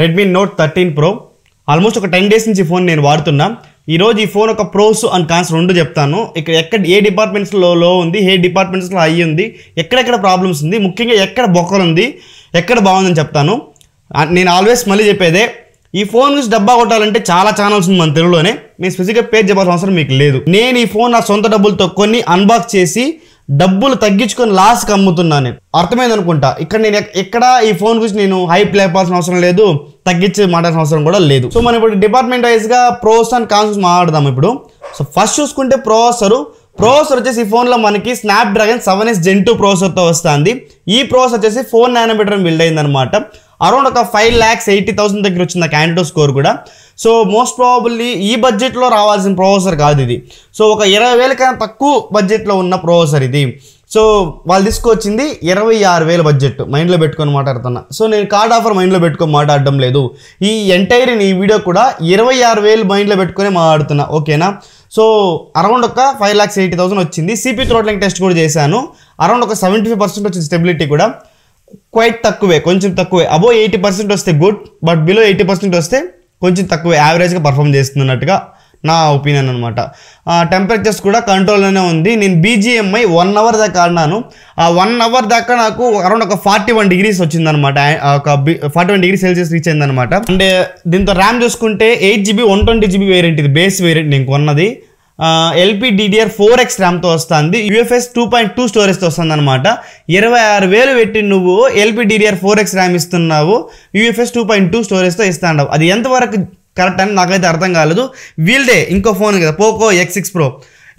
Redmi note 13 Pro. Almost ఒక 10 days నుంచి phone నేను వాడుతున్నా. ఈరోజు ఈ ఫోన్ ఒక ప్రోస్ అండ్ కాన్స్ రెండు చెప్తాను. ఇక్కడ ఏ డిపార్ట్మెంట్స్లో లో ఉంది, ఏ డిపార్ట్మెంట్స్లో హై ఉంది, ఎక్కడెక్కడ ప్రాబ్లమ్స్ ఉంది, ముఖ్యంగా ఎక్కడ బొక్కలు ఉంది, ఎక్కడ బాగుందని చెప్తాను. నేను ఆల్వేస్ మళ్ళీ చెప్పేదే, ఈ ఫోన్ నుంచి డబ్బా కొట్టాలంటే చాలా ఛానల్స్ ఉంది మన తెలుగులోనే. నేను స్పెసిఫిక్గా పేరు చెప్పాల్సిన అవసరం మీకు లేదు. నేను ఈ ఫోన్ నా సొంత డబ్బులతో కొన్ని అన్బాక్స్ చేసి డబ్బులు తగ్గించుకొని లాస్ట్కి అమ్ముతున్నాను. అర్థమైంది అనుకుంటా. ఇక్కడ నేను ఎక్కడ ఈ ఫోన్ గురించి నేను హైప్ లేపాల్సిన అవసరం లేదు, తగ్గించి మాట్లాడాల్సిన అవసరం కూడా లేదు. సో మనం ఇప్పుడు డిపార్ట్మెంట్ వైజ్గా ప్రోస్ అండ్ కాన్స్ మాట్లాడదాం ఇప్పుడు. సో ఫస్ట్ చూసుకుంటే ప్రాసెసర్ వచ్చేసి ఈ ఫోన్లో మనకి స్నాప్డ్రాగన్ 7S Gen 2 ప్రాసెసర్తో వస్తుంది. ఈ ప్రాసెసర్ వచ్చేసి 4 nanometer బిల్డ్ అయిందనమాట. అరౌండ్ ఒక 5,80,000 దగ్గర వచ్చింది నాకు ఆండ్రాయిడ్ స్కోర్ కూడా. సో మోస్ట్ ప్రాబబ్లీ ఈ బడ్జెట్లో రావాల్సిన ప్రాసెసర్ కాదు ఇది. సో ఒక 20,000 కన్నా తక్కువ బడ్జెట్లో ఉన్న ప్రాసెసర్ ఇది. సో వాళ్ళు తీసుకొచ్చింది 26,000 బడ్జెట్ మైండ్లో పెట్టుకొని మాట్లాడుతున్నా. సో నేను కార్డ్ ఆఫర్ మైండ్లో పెట్టుకొని మాట్లాడడం లేదు. ఈ ఎంటైర్ ఈ వీడియో కూడా 26,000 మైండ్లో పెట్టుకొని మాట్లాడుతున్నా, ఓకేనా. సో అరౌండ్ ఒక 5,80,000 వచ్చింది. సిపి థ్రోట్లింగ్ టెస్ట్ కూడా చేశాను. అరౌండ్ ఒక 75% వచ్చింది స్టెబిలిటీ కూడా. క్వైట్ తక్కువే, కొంచెం తక్కువే. అబో 80% వస్తే గుడ్, బట్ బిలో 80% వస్తే కొంచెం తక్కువే, యావరేజ్గా పర్ఫామ్ చేస్తున్నట్టుగా నా ఒపీనియన్ అనమాట. టెంపరేచర్స్ కూడా కంట్రోల్లోనే ఉంది. నేను BGMI 1 hour దాకా ఆడినాను. ఆ 1 hour దాకా నాకు అరౌండ్ ఒక 41 degrees వచ్చిందనమాట. ఒక 41 degrees సెల్సియస్ రీచ్ అయిందనమాట. అండ్ దీంతో ర్యామ్ చూసుకుంటే 8GB 120GB వేరియంట్, ఇది బేస్ వేరియంట్ నేను కొన్నది. LPDDR4X ర్యామ్తో వస్తుంది. UFS 2.2 స్టోరేజ్తో వస్తుంది అనమాట. 26,000 పెట్టి నువ్వు LPDDR4X ర్యామ్ ఇస్తున్నావు, UFS 2.2 స్టోరేజ్తో ఇస్తాడు. అది ఎంతవరకు కరెక్ట్ అని నాకైతే అర్థం కాలేదు. వీళ్ళదే ఇంకో ఫోన్ కదా, పోకో X6 Pro.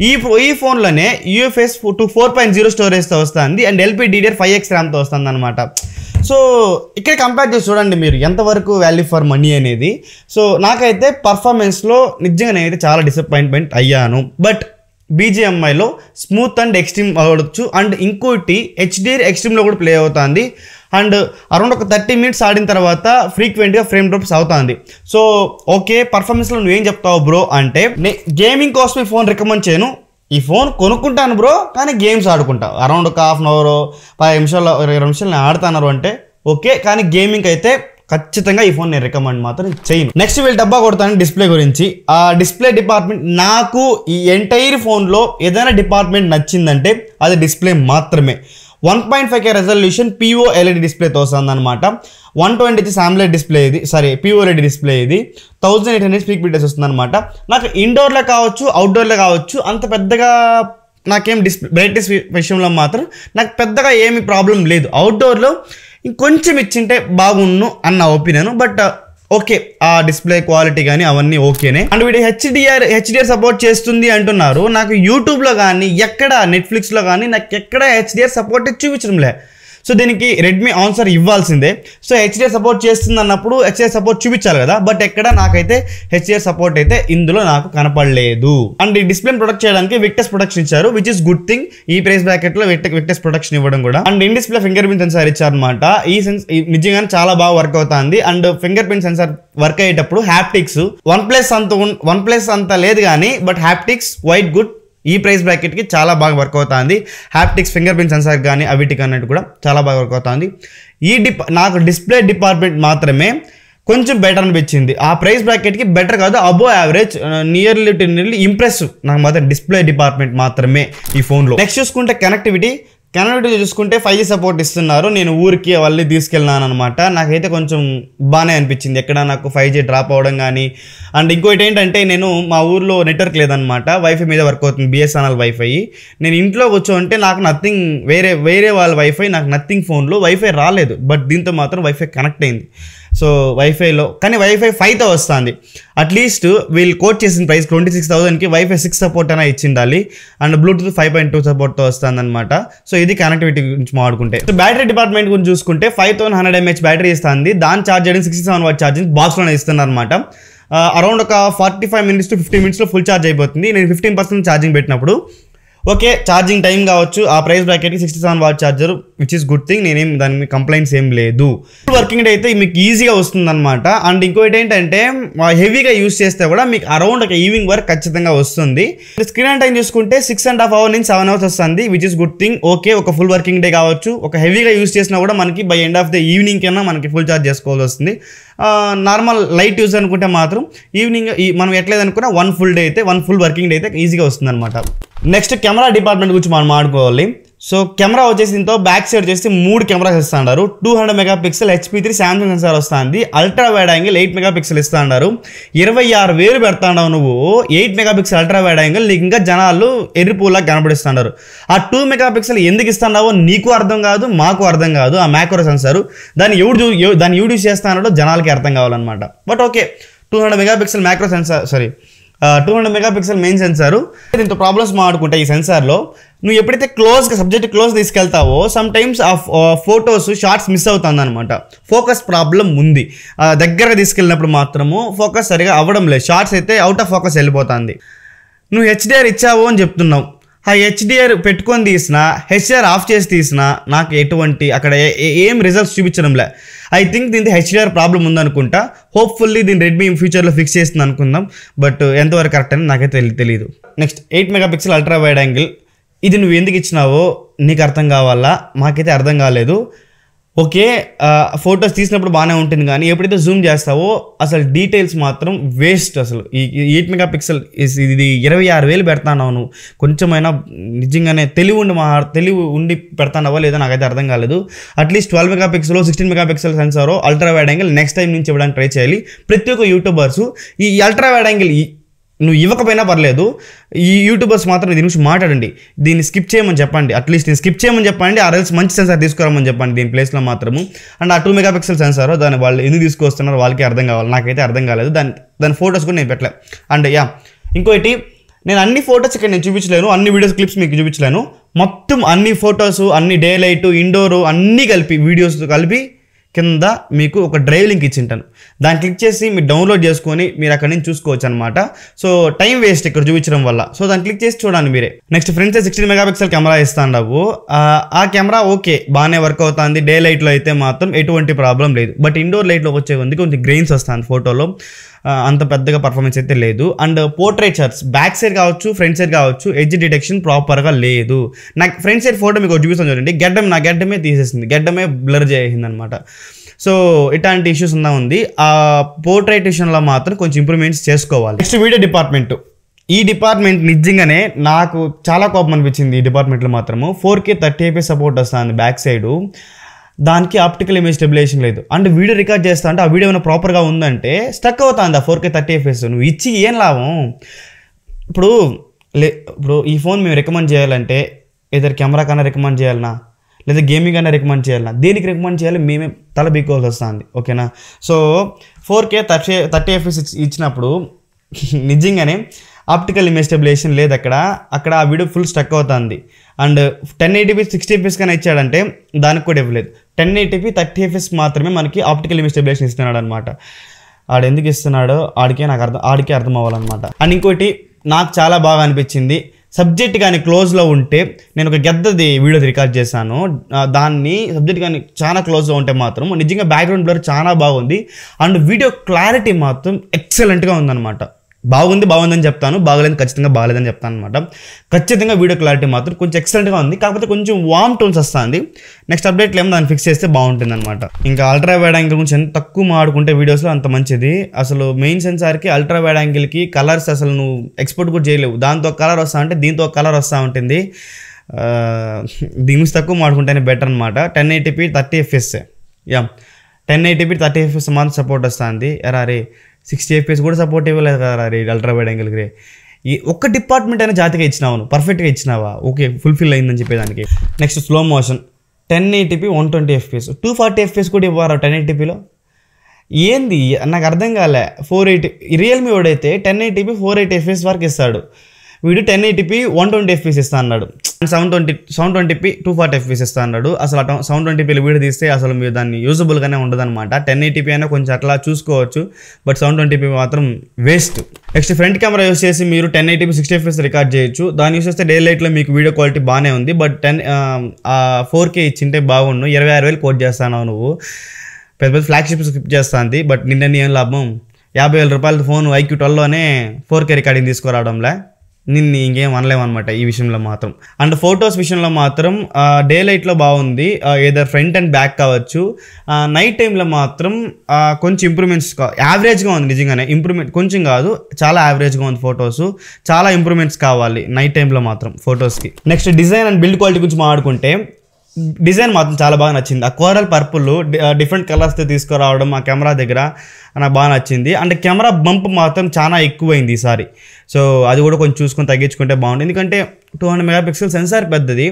ఈ ఫోన్లోనే UFS 4.0 స్టోరేజ్తో వస్తుంది అండ్ LPDDR5X ర్యామ్తో వస్తుంది అనమాట. సో ఇక్కడ కంపేర్ చేసి చూడండి మీరు ఎంతవరకు వాల్యూ ఫర్ మనీ అనేది. సో నాకైతే పర్ఫార్మెన్స్లో నిజంగా నేనైతే చాలా డిసప్పాయింట్మెంట్ అయ్యాను. బట్ BGMIలో స్మూత్ అండ్ ఎక్స్ట్రీమ్ అవ్వచ్చు. అండ్ ఇంకోటి HDR ఎక్స్ట్రీమ్లో కూడా ప్లే అవుతుంది. అండ్ అరౌండ్ ఒక 30 minutes ఆడిన తర్వాత ఫ్రీక్వెంట్గా ఫ్రేమ్ డ్రాప్స్ అవుతుంది. సో ఓకే, పర్ఫార్మెన్స్లో నువ్వేం చెప్తావు బ్రో అంటే, గేమింగ్ కోసం ఈ ఫోన్ రికమెండ్ చేయను. ఈ ఫోన్ కొనుక్కుంటాను బ్రో, కానీ గేమ్స్ ఆడుకుంటా. అరౌండ్ ఒక 1/2 hour 10 నిమిషాలు 20 నిమిషాలు నేను ఆడుతున్నారు అంటే ఓకే, కానీ గేమింగ్ అయితే ఖచ్చితంగా ఈ ఫోన్ నేను రికమెండ్ మాత్రం చేయను. నెక్స్ట్ వీళ్ళు డబ్బా కొడతాను డిస్ప్లే గురించి. ఆ డిస్ప్లే డిపార్ట్మెంట్, నాకు ఈ ఎంటైర్ ఫోన్లో ఏదైనా డిపార్ట్మెంట్ నచ్చిందంటే అది డిస్ప్లే మాత్రమే. 1.5K రెజల్యూషన్ POLED డిస్ప్లేతో వస్తుంది అనమాట. 120 AMOLED డిస్ప్లే ఇది, POLED డిస్ప్లే ఇది. 1800 స్పీక్ బిట్స్ వస్తుంది అనమాట. నాకు ఇండోర్లో కావచ్చు అవుట్డోర్లో కావచ్చు అంత పెద్దగా నాకేం బ్రైట్నెస్ విషయంలో మాత్రం నాకు పెద్దగా ఏమి ప్రాబ్లం లేదు. అవుట్డోర్లో ఇంకొంచెం ఇచ్చింటే బాగుండు అన్న ఒపీనియన్. బట్ ఓకే, ఆ డిస్ప్లే క్వాలిటీ కానీ అవన్నీ ఓకేనే. అండ్ వీడు హెచ్డిఆర్ సపోర్ట్ చేస్తుంది అంటున్నారు. నాకు యూట్యూబ్లో కానీ ఎక్కడ నెట్ఫ్లిక్స్లో కానీ నాకు ఎక్కడ HDR సపోర్ట్ చూపించడంలే. సో దీనికి రెడ్మీ ఆన్సర్ ఇవ్వాల్సిందే. సో HDR సపోర్ట్ చేస్తుంది అన్నప్పుడు HDR సపోర్ట్ చూపించాలి కదా. బట్ ఎక్కడ నాకైతే HDR సపోర్ట్ అయితే ఇందులో నాకు కనపడలేదు. అండ్ ఈ డిస్ప్లే ప్రొటెక్ట్ చేయడానికి విక్టస్ ప్రొటెక్షన్ ఇచ్చారు, విచ్ ఇస్ గుడ్ థింగ్. ఈ ప్రైస్ బ్రాకెట్లో విక్టస్ ప్రొటెక్షన్ ఇవ్వడం కూడా. And in display finger print censor ఇచ్చారనమాట. ఈ నిజంగానే చాలా బాగా వర్క్ అవుతుంది. And finger print sensor work అయ్యేటప్పుడు హ్యాప్టిక్స్ వన్ ప్లస్ అంత లేదు కానీ, బట్ హ్యాప్టిక్స్ వైట్ గుడ్. ఈ ప్రైస్ బ్రాకెట్కి చాలా బాగా వర్క్ అవుతుంది. హ్యాప్టిక్స్ ఫింగర్ ప్రింట్ సెన్సార్ కానీ అవిటికి అన్నట్టు కూడా చాలా బాగా వర్క్ అవుతుంది. నాకు డిస్ప్లే డిపార్ట్మెంట్ మాత్రమే కొంచెం బెటర్ అనిపించింది. ఆ ప్రైస్ బ్రాకెట్కి బెటర్ కాదు, అబో యావరేజ్, నియర్లీ ఇంప్రెసివ్ నాకు మాత్రం డిస్ప్లే డిపార్ట్మెంట్ మాత్రమే ఈ ఫోన్లో. నెక్స్ట్ చూసుకుంటే కనెక్టివిటీ చూసుకుంటే 5G సపోర్ట్ ఇస్తున్నారు. నేను ఊరికి వాళ్ళని తీసుకెళ్ళినాను అనమాట. నాకైతే కొంచెం బాగానే అనిపించింది. ఎక్కడ నాకు 5G డ్రాప్ అవ్వడం కానీ. అండ్ ఇంకోటి ఏంటంటే, నేను మా ఊర్లో నెట్వర్క్ లేదనమాట, వైఫై మీద వర్క్ అవుతుంది, BSNL వైఫై. నేను ఇంట్లో కూర్చోంటే నాకు నథింగ్, వేరే వాళ్ళ వైఫై, నాకు నథింగ్ ఫోన్లో వైఫై రాలేదు. బట్ దీంతో మాత్రం వైఫై కనెక్ట్ అయింది. సో వైఫైలో కానీ వైఫై 5తో వస్తుంది. అట్లీస్ట్ వీళ్ళు కోట్ చేసిన ప్రైస్ 26,000కి వైఫై 6 సపోర్ట్ అయినా ఇచ్చిండాలి. అండ్ బ్లూటూత్ 5.2 సపోర్ట్తో వస్తుంది అనమాట. సో ఇది కనెక్టివిటీ గురించి మాట్లాడుకుంటే. సో బ్యాటరీ డిపార్ట్మెంట్ గురించి చూసుకుంటే 5100 mAh బ్యాటరీ ఇస్తుంది. దాని ఛార్జ్ చేయడం 67 watt ఛార్జింగ్ బాక్స్లోనే ఇస్తున్నారు అనమాట. అరౌండ్ ఒక 45 minutes to 50 minutes full charge అయిపోతుంది. నేను 15% ఛార్జింగ్ పెట్టినప్పుడు ఓకే, ఛార్జింగ్ టైం కావచ్చు, ఆ ప్రైస్ బ్రాకెట్కి 67 watt charger, which is good thing. నేనేం దాని కంప్లైంట్స్ ఏం లేదు. వర్కింగ్ డే అయితే మీకు ఈజీగా వస్తుందన్నమాట. అండ్ ఇంకోటి ఏంటంటే హెవీగా యూస్ చేస్తే కూడా మీకు అరౌండ్ ఒక ఈవినింగ్ వరకు ఖచ్చితంగా వస్తుంది. స్క్రీన్ టైం చూసుకుంటే 6.5 hours నుంచి 7 hours వస్తుంది, which is good thing. Okay, ఒక ఫుల్ వర్కింగ్ డే కావచ్చు, ఒక హెవీగా యూస్ చేసినా కూడా మనకి by end of the evening కన్నా మనకి ఫుల్ ఛార్జ్ చేసుకోవాల్సి వస్తుంది. నార్మల్ లైట్ యూజ్ అనుకుంటే మాత్రం ఈవినింగ్ మనం ఎట్లేదనుకున్నా 1 full day అయితే 1 full వర్కింగ్ డే అయితే ఈజీగా వస్తుంది అనమాట. నెక్స్ట్ కెమెరా డిపార్ట్మెంట్ గురించి మనం మాట్లాడుకోవాలి. సో కెమెరా వచ్చేసి దీంతో బ్యాక్ సైడ్ వచ్చేసి 3 కెమెరాస్ ఇస్తున్నారు. 200 MP HP3 సామ్సంగ్ సెన్సార్ వస్తుంది. అల్ట్రా వైడ్ యాంగిల్ 8 MP ఇస్తున్నారు. 26,000 పెడతాడు నువ్వు 8 MP అల్ట్రా వైడ్ యాంగిల్, నీకు ఇంకా జనాలు ఎర్రిపూలా కనబడిస్తున్నారు. ఆ 2 MP ఎందుకు ఇస్తున్నావో నీకు అర్థం కాదు, మాకు అర్థం కాదు. ఆ మ్యాక్రో సెన్సార్ దాన్ని ఎవడు యూజ్ చేస్తున్నాడో జనాలకి అర్థం కావాలన్నమాట. But okay, 200 MP macro sensor, 200 MP main sensor. దీంతో ప్రాబ్లమ్స్ మాట్లాడుకుంటే ఈ సెన్సార్లో నువ్వు ఎప్పుడైతే సబ్జెక్ట్ క్లోజ్ తీసుకెళ్తావో సమ్ టైమ్స్ ఆ ఫొటోస్ షార్ట్స్ మిస్ అవుతుంది అనమాట. ఫోకస్ ప్రాబ్లం ఉంది. దగ్గరగా తీసుకెళ్ళినప్పుడు మాత్రము ఫోకస్ సరిగా అవ్వడం లేదు, షార్ట్స్ అయితే అవుట్ ఆఫ్ ఫోకస్ వెళ్ళిపోతుంది. నువ్వు HDR ఇచ్చావు అని చెప్తున్నావు. ఆ HDR పెట్టుకొని తీసినా, HDR ఆఫ్ చేసి తీసినా నాకు ఎటువంటి అక్కడ ఏం రిజల్ట్స్ చూపించడంలే. ఐ థింక్ దీంతో HDR ప్రాబ్లం ఉందనుకుంటా. హోప్ఫుల్లీ దీన్ని రెడ్మీ ఫ్యూచర్లో ఫిక్స్ చేస్తుంది అనుకుందాం. బట్ ఎంతవరకు కరెక్ట్ అని నాకైతే తెలియదు. Next 8 MP ultra wide angle, ఇది నువ్వు ఎందుకు ఇచ్చినావో నీకు అర్థం కావాలా, మాకైతే అర్థం కాలేదు. ఓకే, ఫొటోస్ తీసినప్పుడు బాగానే ఉంటుంది, కానీ ఎప్పుడైతే జూమ్ చేస్తావో అసలు డీటెయిల్స్ మాత్రం వేస్ట్. అసలు ఈ 8 MP ఇది 26,000 పెడతాన్నావు నువ్వు. కొంచెమైనా నిజంగానే తెలివి ఉండి పెడతానావా లేదా నాకైతే అర్థం కాలేదు. అట్లీస్ట్ 12 MP 16 MP సెన్సారో ultra wide angle next time నుంచి ఇవ్వడానికి ట్రై చేయాలి. ప్రతి ఒక్క యూట్యూబర్స్ ఈ అల్ట్రా వైడ్ యాంగిల్ నువ్వు ఇవ్వకపోయినా పర్లేదు, ఈ యూట్యూబర్స్ మాత్రం దీని గురించి మాట్లాడండి. దీన్ని స్కిప్ చేయమని చెప్పండి, అట్లీస్ట్ దీన్ని స్కిప్ చేయమని చెప్పండి. ఆ రైల్స్ మంచి సెన్సార్ తీసుకురామని చెప్పండి దీని ప్లేస్లో మాత్రము. అండ్ ఆ 2 MP సెన్సార్ దాన్ని వాళ్ళు ఎందుకు తీసుకొస్తున్నారు వాళ్ళకి అర్థం కావాలి, నాకైతే అర్థం కాలేదు. దాని ఫొటోస్ కూడా నేను పెట్టలే. అండ్ ఇంకోటి, నేను అన్ని ఫొటోస్ ఇక్కడ నేను చూపించలేను, అన్ని వీడియోస్ క్లిప్స్ మీకు చూపించలేను. మొత్తం అన్ని ఫొటోస్, అన్ని డే లైట్, ఇండోరు అన్నీ కలిపి వీడియోస్ కలిపి కింద మీకు ఒక డ్రైవ్ లింక్ ఇచ్చింటాను. దాన్ని క్లిక్ చేసి మీరు డౌన్లోడ్ చేసుకొని మీరు అక్కడి నుంచి చూసుకోవచ్చు అనమాట. సో టైం వేస్ట్ ఇక్కడ చూపించడం వల్ల. సో దాన్ని క్లిక్ చేసి చూడండి మీరే. Next front side 16 MP camera ఇస్తాండావు. ఆ కెమెరా ఓకే బాగానే వర్క్ అవుతుంది. డే లైట్లో అయితే మాత్రం ఎటువంటి ప్రాబ్లం లేదు. బట్ ఇండోర్ లైట్లో వచ్చే ఉంది కొంచెం గ్రెయిన్స్ వస్తుంది ఫోటోలో, అంత పెద్దగా పర్ఫార్మెన్స్ అయితే లేదు. And portrait shots back side కావచ్చు, ఫ్రంట్ సైడ్ కావచ్చు, ఎడ్జ్ డిటెక్షన్ ప్రాపర్గా లేదు. నాకు ఫ్రంట్ సైడ్ ఫోటో మీకు చూపిస్తాను చూడండి, నా గడ్డమే తీసేసింది, గడ్డమే బ్లర్ చేసింది అనమాట. సో ఇట్లాంటి ఇష్యూస్ ఉంది. ఆ పోర్ట్రేట్ విషయంలో మాత్రం కొంచెం ఇంప్రూవ్మెంట్స్ చేసుకోవాలి. Next video department. ఈ డిపార్ట్మెంట్ నిజంగానే నాకు చాలా కోపం అనిపించింది. ఈ డిపార్ట్మెంట్లో మాత్రము 4K 30fps సపోర్ట్ వస్తుంది బ్యాక్ సైడు, దానికి ఆప్టికల్ ఇమేజ్ స్టెబిలైజేషన్ లేదు. అండ్ వీడియో రికార్డ్ చేస్తా అంటే ఆ వీడియో ఏమైనా ప్రాపర్గా ఉందంటే స్టక్ అవుతుంది ఆ 4K 30fps. నువ్వు ఇచ్చి ఏం లాభం? ఇప్పుడు ఈ ఫోన్ మేము రికమెండ్ చేయాలంటే ఏదైనా కెమెరా కన్నా రికమెండ్ చేయాలన్నా, లేదా గేమింగ్ కన్నా రికమెండ్ చేయాలన్నా, దేనికి రికమెండ్ చేయాలి మేమే తల బీక్కోవాల్సి వస్తుంది. ఓకేనా? సో 4K 30fps ఇచ్చినప్పుడు నిజంగానే ఆప్టికల్ ఇమేజ్ స్టెబిలైజేషన్ లేదు అక్కడ ఆ వీడియో ఫుల్ స్టక్ అవుతుంది. అండ్ 1080p 60fps కన్నా ఇచ్చాడంటే దానికి కూడా ఇవ్వలేదు. 1080p 30fps మాత్రమే మనకి ఆప్టికల్ ఇమేజ్ స్టెబిలైజేషన్ ఇస్తున్నాడు అనమాట. ఆడు ఎందుకు ఇస్తున్నాడో ఆడికే అర్థం అవ్వాలన్నమాట. అండ్ ఇంకోటి నాకు చాలా బాగా అనిపించింది, సబ్జెక్ట్ కానీ క్లోజ్లో ఉంటే, నేను ఒక గెద్దది వీడియో రికార్డ్ చేశాను, దాన్ని సబ్జెక్ట్ కానీ చాలా క్లోజ్లో ఉంటే మాత్రం నిజంగా బ్యాక్గ్రౌండ్ బ్లర్ చాలా బాగుంది. అండ్ వీడియో క్లారిటీ మాత్రం ఎక్సలెంట్గా ఉందన్నమాట. బాగుందని చెప్తాను, బాగలేదు ఖచ్చితంగా బాగలేదని చెప్తాను అనమాట. ఖచ్చితంగా వీడియో క్లారిటీ మాత్రం కొంచెం ఎక్సలెంట్గా ఉంది, కాకపోతే కొంచెం వామ్ టోన్స్ వస్తుంది. నెక్స్ట్ అప్డేట్లో ఏమో దాన్ని ఫిక్స్ చేస్తే బాగుంటుంది అనమాట. ఇంకా అల్ట్రా వైడ్ యాంగిల్ గురించి ఎంత తక్కువ మాడుకుంటే వీడియోస్లో అంత మంచిది. అసలు మెయిన్ సెన్సార్కి అల్ట్రా వైడ్ యాంగిల్కి కలర్స్ అసలు నువ్వు ఎక్స్పోర్ట్ కూడా చేయలేవు. దాంతో కలర్ వస్తా అంటే దీంతో కలర్ వస్తూ ఉంటుంది. దీని నుంచి తక్కువ మాడుకుంటేనే బెటర్ అనమాట. 1080p 30fps 1080p 30fps మాత్రం సపోర్ట్ వస్తుంది. రే 60fps కూడా సపోర్ట్ ఇవ్వలేదు కదా రే అల్ట్రా వైడ్ యాంగిల్కి రే. ఈ ఒక్క డిపార్ట్మెంట్ అయినా జాతిగా ఇచ్చినావు, నువ్వు పర్ఫెక్ట్గా ఇచ్చినావా? ఓకే, ఫుల్ఫిల్ అయిందని చెప్పేదానికి. Next slow motion 1080p 120fps 240fps కూడా ఇవ్వరా 1080pలో? ఏంది నాకు అర్థం కాలే. 480 రియల్మీ వాడైతే 1080p 480fps వరకు ఇస్తాడు. వీడు 1080p 120 FPS ఇస్తా అన్నాడు, 720p 240 FPS ఇస్తా అన్నాడు. అసలు 720pలో వీడియో తీస్తే అసలు మీరు దాన్ని యూజబుల్గానే ఉండదు అనమాట. 1080p అయినా కొంచెం అట్లా చూసుకోవచ్చు, బట్ 720p మాత్రం waste. Next front camera use చేసి మీరు 1080p 60 FPS రికార్డ్ చేయొచ్చు. దాన్ని యూస్ చేస్తే డే లైట్లో మీకు వీడియో క్వాలిటీ బాగానే ఉంది, బట్ 4K ఇచ్చింటే బాగుండు. 26,000 కోట్ చేస్తాను నువ్వు, పెద్ద పెద్ద ఫ్లాగ్షిప్ స్కిప్ చేస్తుంది, బట్ నిన్న ఏం లాభం? 50,000 రూపాయల ఫోన్ IQ 12లోనే 4K రికార్డింగ్ తీసుకురావడంలే. నిన్ను ఇంకేం అనలేమన్నమాట ఈ విషయంలో మాత్రం. అండ్ ఫొటోస్ విషయంలో మాత్రం డే లైట్లో బాగుంది, ఏదర్ ఫ్రంట్ అండ్ బ్యాక్ కావచ్చు. నైట్ టైంలో మాత్రం కొంచెం ఇంప్రూవ్మెంట్స్ యావరేజ్గా ఉంది, నిజంగానే ఇంప్రూవ్మెంట్ కొంచెం కాదు చాలా యావరేజ్గా ఉంది. ఫొటోస్ చాలా ఇంప్రూవ్మెంట్స్ కావాలి నైట్ టైంలో మాత్రం ఫొటోస్కి. Next design and build quality గురించి మాట్లాడుకుంటే డిజైన్ మాత్రం చాలా బాగా నచ్చింది. ఆ కోరల్ పర్పుల్ డిఫరెంట్ కలర్స్తో తీసుకురావడం ఆ కెమెరా దగ్గర నాకు బాగా నచ్చింది. అండ్ కెమెరా బంప్ మాత్రం చాలా ఎక్కువైంది ఈసారి, సో అది కూడా కొంచెం చూసుకొని తగ్గించుకుంటే బాగుంటుంది. ఎందుకంటే 200 మెగాపిక్సెల్ సెన్సార్ పెద్దది,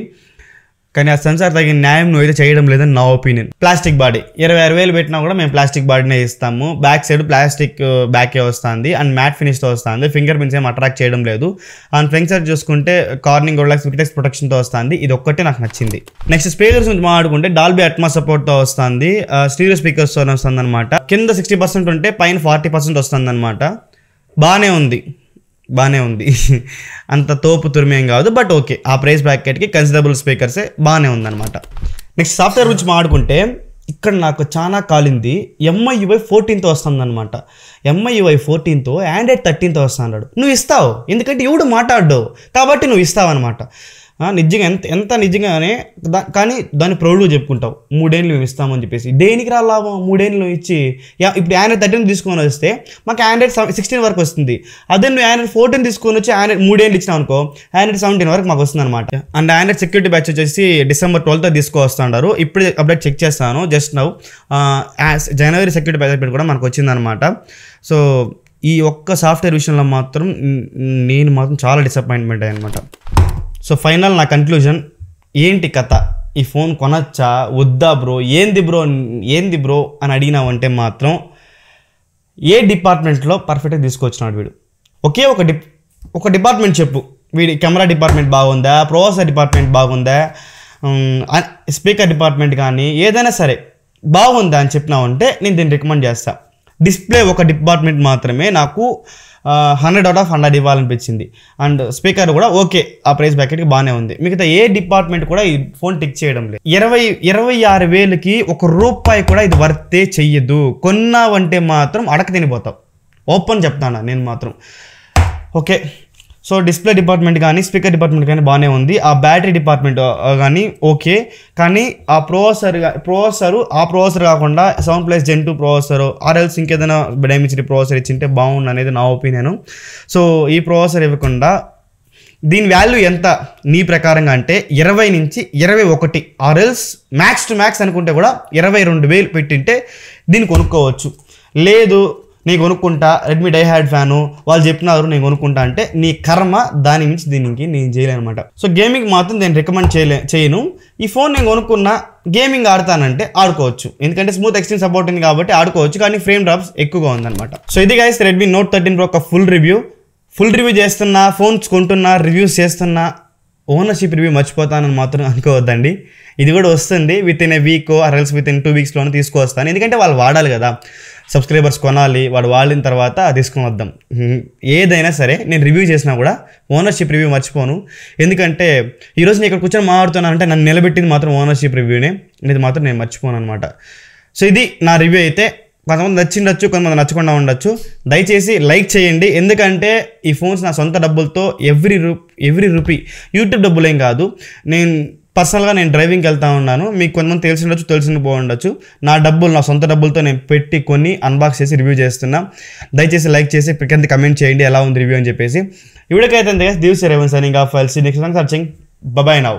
కానీ ఆ సెన్సార్ తగిన న్యాయం నువ్వు అయితే చేయడం లేదని నా ఒపీనియన్. ప్లాస్టిక్ బాడీ 26,000 పెట్టినా కూడా మేము ప్లాస్టిక్ బాడీనే ఇస్తాము. బ్యాక్ సైడ్ ప్లాస్టిక్ బ్యాకే వస్తుంది అండ్ మ్యాట్ ఫినిష్తో వస్తుంది. ఫింగర్ ప్రింట్స్ ఏం అట్రాక్ట్ చేయడం లేదు. అండ్ ఫ్రంట్ సైడ్ చూసుకుంటే కార్నింగ్ రిలాక్స్ విటెక్స్ ప్రొటెక్షన్తో వస్తుంది, ఇది ఒక్కటే నాకు నచ్చింది. నెక్స్ట్ స్పీకర్స్ గురించి మాట్లాడుకుంటే డాల్బీ అట్మాస్ సపోర్ట్తో వస్తుంది, స్టీరియో స్పీకర్స్తో వస్తుంది అనమాట. కింద 60% ఉంటే పైన 40% వస్తుంది అనమాట. బాగానే ఉంది అంత తోపు తురిమేం కాదు, బట్ ఓకే ఆ ప్రైస్ బ్రాకెట్కి కన్సిడరబుల్ స్పీకర్సే బాగానే ఉందన్నమాట. నెక్స్ట్ సాఫ్ట్వేర్ గురించి మాట్లాడుకుంటే ఇక్కడ నాకు చాలా కాలింది. MIUI 14తో వస్తుంది అనమాట. MIUI 14తో Android 13తో వస్తున్నాడు. నువ్వు ఇస్తావు, ఎందుకంటే ఎవడు మాట్లాడు కాబట్టి నువ్వు ఇస్తావు అనమాట. నిజంగా ఎంత నిజంగానే, కానీ దాన్ని ప్రౌడ్గా చెప్పుకుంటావు 3 ఏళ్ళు మేము ఇస్తామని చెప్పేసి. దేనికి రా లాభం 3 ఏళ్ళు ఇచ్చి? ఇప్పుడు Android 13 తీసుకొని వస్తే మాకు Android 16 వరకు వస్తుంది. అదే నువ్వు Android 14 తీసుకొని వచ్చి Android 3 ఏళ్ళు ఇచ్చినావు అనుకో, Android 17 వరకు మాకు వస్తుంది అనమాట. అండ్ Android సెక్యూరిటీ బ్యాచ్ వచ్చేసి December 12th తీసుకొస్తున్నారు. ఇప్పుడు అప్డేట్ చెక్ చేస్తాను జస్ట్ నౌ. జనవరి సెక్యూరిటీ బ్యాచ్ అప్డేట్ కూడా మనకు వచ్చిందనమాట. సో ఈ ఒక్క సాఫ్ట్వేర్ విషయంలో మాత్రం నేను మాత్రం చాలా డిసప్పాయింట్మెంట్ అయ్యనమాట. సో ఫైనల్ నా కన్క్లూజన్ ఏంటి కథ, ఈ ఫోన్ కొనచ్చా వద్దా బ్రో, ఏంది బ్రో అని అడిగినావంటే మాత్రం ఏ డిపార్ట్మెంట్లో పర్ఫెక్ట్గా తీసుకొచ్చినాడు వీడు. ఒకే ఒక డిపార్ట్మెంట్ చెప్పు, వీడి కెమెరా డిపార్ట్మెంట్ బాగుందా, ప్రాసెసర్ డిపార్ట్మెంట్ బాగుందా, స్పీకర్ డిపార్ట్మెంట్ కానీ ఏదైనా సరే బాగుందా అని చెప్పినావంటే నేను దీన్ని రికమెండ్ చేస్తాను. డిస్ప్లే ఒక డిపార్ట్మెంట్ మాత్రమే నాకు 100 out of 100 ఇవ్వాలనిపించింది. అండ్ స్పీకర్ కూడా ఓకే ఆ ప్రైస్ బ్రాకెట్కి బాగానే ఉంది. మిగతా ఏ డిపార్ట్మెంట్ కూడా ఈ ఫోన్ టిక్ చేయడం లేదు. 26,000కి ₹1 కూడా ఇది వర్తే చెయ్యదు. కొన్నావంటే మాత్రం అడక తినిపోతావు, ఓపెన్ చెప్తాను నేను మాత్రం. ఓకే, సో డిస్ప్లే డిపార్ట్మెంట్ కానీ స్పీకర్ డిపార్ట్మెంట్ కానీ బాగానే ఉంది. ఆ బ్యాటరీ డిపార్ట్మెంట్ కానీ ఓకే, కానీ ఆ ప్రాసెసర్ కాకుండా 7+ Gen 2 ప్రాసెసర్ ఆర్ఎల్స్ ఇంకేదైనా డైమెన్సిటీ ప్రాసెసర్ ఇచ్చింటే బాగుండు అనేది నా ఒపీనియన్. సో ఈ ప్రాసెసర్ ఇవ్వకుండా దీని వాల్యూ ఎంత నీ ప్రకారంగా అంటే 20 నుంచి 21 ఆర్ఎల్స్ మ్యాక్స్ టు మ్యాక్స్ అనుకుంటే కూడా 22,000 పెట్టింటే దీన్ని కొనుక్కోవచ్చు. లేదు నేను కొనుక్కుంటా, రెడ్మీ డైహార్డ్ ఫ్యాను వాళ్ళు చెప్పినారు నేను కొనుక్కుంటా అంటే నీ కర్మ, దాని మించి దీనికి నేను చేయలేను అనమాట. సో గేమింగ్ మాత్రం నేను రికమెండ్ చేయను. ఈ ఫోన్ నేను కొనుక్కున్నా గేమింగ్ ఆడతానంటే ఆడుకోవచ్చు, ఎందుకంటే స్మూత్ ఎక్స్ట్రీమ్ సపోర్ట్ ఉంది కాబట్టి ఆడుకోవచ్చు, కానీ ఫ్రేమ్ డ్రాప్స్ ఎక్కువగా ఉందన్నమాట. సో ఇది గైస్ రెడ్మీ Note 13 Pro ఒక ఫుల్ రివ్యూ చేస్తున్నా, ఫోన్స్ కొంటున్నా, రివ్యూస్ చేస్తున్నా, ఓనర్షిప్ రివ్యూ మర్చిపోతానని మాత్రం అనుకోవద్దండి. ఇది కూడా వస్తుంది with in a week or else with in 2 weeksలోనే తీసుకొస్తాను. ఎందుకంటే వాళ్ళు వాడాలి కదా, సబ్స్క్రైబర్స్ కొనాలి, వాడు వాడిన తర్వాత తీసుకొని వద్దాం. ఏదైనా సరే నేను రివ్యూ చేసినా కూడా ఓనర్షిప్ రివ్యూ మర్చిపోను. ఎందుకంటే ఈరోజు నేను ఇక్కడ కూర్చొని మాట్లాడుతున్నానంటే నన్ను నిలబెట్టింది మాత్రం ఓనర్షిప్ రివ్యూనే, ఇది మాత్రం నేను మర్చిపోను అనమాట. సో ఇది నా రివ్యూ అయితే. కొంతమంది నచ్చిండొచ్చు, కొంతమంది నచ్చకుండా ఉండొచ్చు. దయచేసి లైక్ చేయండి, ఎందుకంటే ఈ ఫోన్స్ నా సొంత డబ్బులతో ఎవ్రీ రూపీ యూట్యూబ్ డబ్బులేం కాదు. నేను పర్సనల్గా డ్రైవింగ్కి వెళ్తా ఉన్నాను, మీకు కొంతమంది తెలిసి నా డబ్బులు నా సొంత డబ్బులతో నేను పెట్టి కొన్ని అన్బాక్స్ చేసి రివ్యూ చేస్తున్నా. దయచేసి లైక్ చేసి కింద కమెంట్ చేయండి ఎలా ఉంది రివ్యూ అని చెప్పేసి. ఇవిడకైతే దివ్స్ రేవన్ signing off. Next searching. Bye now.